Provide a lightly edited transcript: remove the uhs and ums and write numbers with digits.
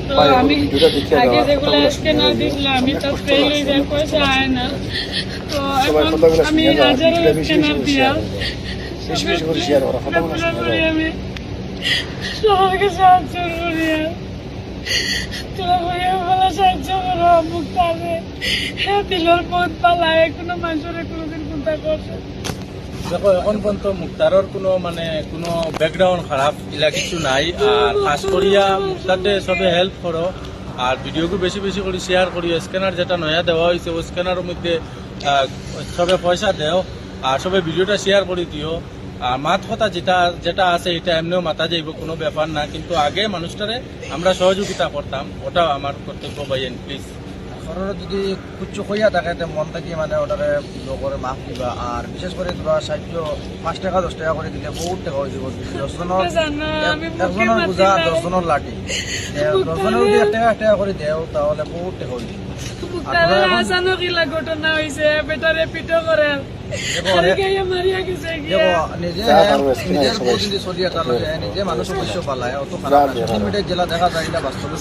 তো আমি আগে যেগুলো স্ক্যানার দিয়েছিলাম আমি তো পেলেই যে পয়সা আয় না, তো এখন আমি হাজারো স্ক্যানার দিয়া আমি সবাইকে সাহায্য করি। তোরা ভাইয়া বলা সাহায্য করো মুক্তারে, হ্যাঁ দিলর বহুত পালায় কোনো মানুষের কোনোদিন চিন্তা করছে। দেখো এখন পর্যন্ত মুক্তারর কোনো মানে কোনো ব্যাকগ্রাউন্ড খারাপ ইলা কিছু নাই। আর খাস করিয়া মুক্তারকে সবে হেল্প করো আর ভিডিওকে বেশি বেশি করে শেয়ার করিও। স্ক্যানার যেটা নয়া দেওয়া হয়েছে ওই স্ক্যানারের মধ্যে সবে পয়সা দেও আর সবে ভিডিওটা শেয়ার করে দিও। আর মাত কথা যেটা যেটা আছে এটা এমনিও মাথা যাইব, কোনো ব্যাপার না, কিন্তু আগে মানুষটারে আমরা সহযোগিতা করতাম, ওটাও আমার কর্তব্য ভাইয়েন প্লিজ। সরকার যদি কুচ্ছ হইয়া থাকে মন থাকি মানে ওটারে লোকের মাফ দিবা। আর বিশেষ করে তোরা সাহায্য 5 টাকা 10 টাকা করে দিলে বহুত টাকা হয়ে যাব। 10 জনের একজনের বোঝা 10 জনের লাঠি, 10 জনের যদি 1 টাকা 1 টাকা করে দেও তাহলে বহুত টাকা হয়ে যাবে। ঘটনা হয়েছে বেটারে পিটো করে নিজে মানুষ অবশ্য পালায় অত খারাপ জেলা দেখা যায় বাস্তবে